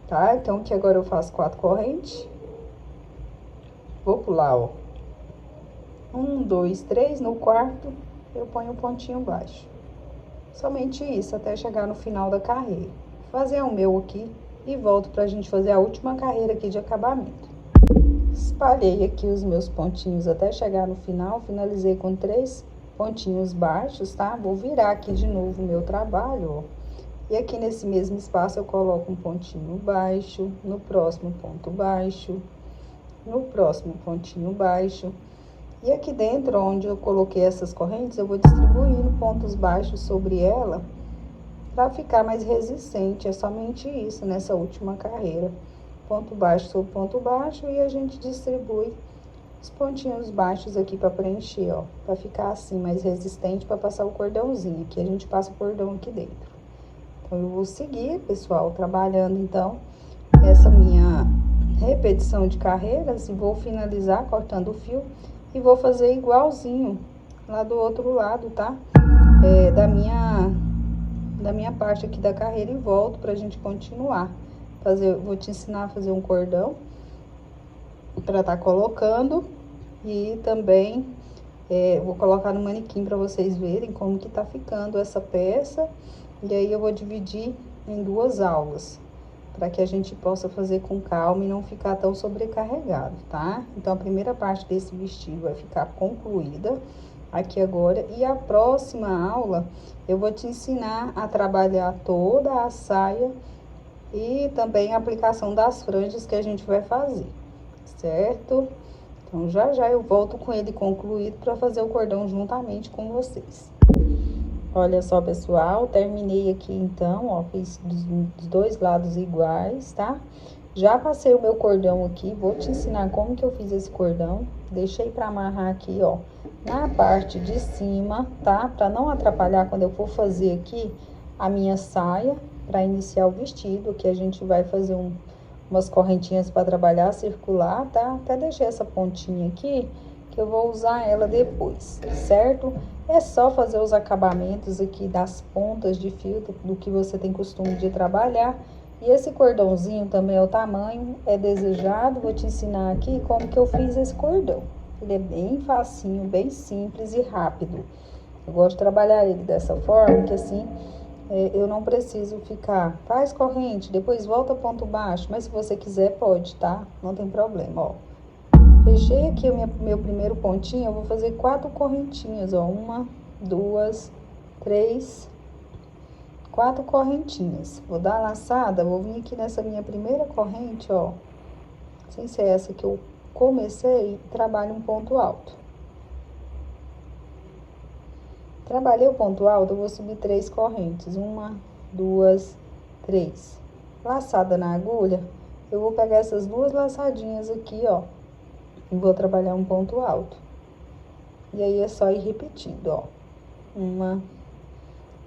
tá? Então, aqui agora eu faço 4 correntes. Vou pular, ó. 1, 2, 3, no quarto, eu ponho o pontinho baixo. Somente isso, até chegar no final da carreira. Vou fazer o meu aqui e volto pra gente fazer a última carreira aqui de acabamento. Espalhei aqui os meus pontinhos até chegar no final, finalizei com 3 pontinhos baixos, tá? Vou virar aqui de novo o meu trabalho, ó. E aqui nesse mesmo espaço eu coloco um pontinho baixo, no próximo ponto baixo, no próximo pontinho baixo. E aqui dentro, onde eu coloquei essas correntes, eu vou distribuindo pontos baixos sobre ela, para ficar mais resistente. É somente isso nessa última carreira. Ponto baixo sobre ponto baixo, e a gente distribui os pontinhos baixos aqui para preencher, ó, para ficar assim mais resistente, para passar o cordãozinho. Aqui a gente passa o cordão aqui dentro. Então, eu vou seguir, pessoal, trabalhando então essa minha repetição de carreiras, e vou finalizar cortando o fio e vou fazer igualzinho lá do outro lado, tá? Da minha parte aqui da carreira, e volto pra gente continuar. Vou te ensinar a fazer um cordão para tá colocando, e também vou colocar no manequim para vocês verem como que tá ficando essa peça. E aí eu vou dividir em 2 aulas, para que a gente possa fazer com calma e não ficar tão sobrecarregado, tá? Então, a primeira parte desse vestido vai ficar concluída aqui agora, e a próxima aula eu vou te ensinar a trabalhar toda a saia e também a aplicação das franjas que a gente vai fazer, certo? Então, já já eu volto com ele concluído para fazer o cordão juntamente com vocês. Olha só, pessoal, terminei aqui então, ó, fiz dos 2 lados iguais, tá? Já passei o meu cordão aqui, vou te ensinar como que eu fiz esse cordão. Deixei pra amarrar aqui, ó, na parte de cima, tá? Pra não atrapalhar quando eu for fazer aqui a minha saia, pra iniciar o vestido, que a gente vai fazer umas correntinhas pra trabalhar circular, tá? Até deixei essa pontinha aqui, que eu vou usar ela depois, certo? É só fazer os acabamentos aqui das pontas de fio do que você tem costume de trabalhar. E esse cordãozinho também é o tamanho, é desejado. Vou te ensinar aqui como que eu fiz esse cordão. Ele é bem facinho, bem simples e rápido. Eu gosto de trabalhar ele dessa forma, que assim, eu não preciso ficar, faz corrente, depois volta ponto baixo. Mas se você quiser, pode, tá? Não tem problema, ó. Fechei aqui o meu primeiro pontinho, eu vou fazer 4 correntinhas, ó. 1, 2, 3, 4 correntinhas. Vou dar a laçada, vou vir aqui nessa minha primeira corrente, ó. Sem ser essa que eu comecei, trabalho um ponto alto. Trabalhei o ponto alto, eu vou subir 3 correntes. 1, 2, 3. Laçada na agulha, eu vou pegar essas 2 laçadinhas aqui, ó. E vou trabalhar um ponto alto. E aí, é só ir repetindo, ó. 1,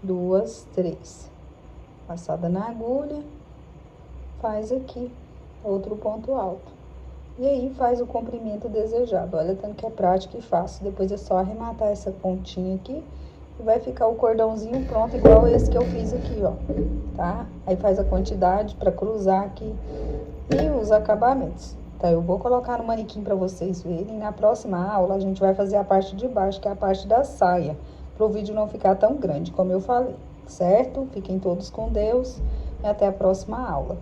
2, 3. Passada na agulha, faz aqui outro ponto alto. E aí, faz o comprimento desejado. Olha, tanto que é prático e fácil. Depois é só arrematar essa pontinha aqui, e vai ficar o cordãozinho pronto, igual esse que eu fiz aqui, ó. Tá? Aí, faz a quantidade para cruzar aqui e os acabamentos. Tá, eu vou colocar no manequim para vocês verem. Na próxima aula, a gente vai fazer a parte de baixo, que é a parte da saia, para o vídeo não ficar tão grande, como eu falei, certo? Fiquem todos com Deus e até a próxima aula.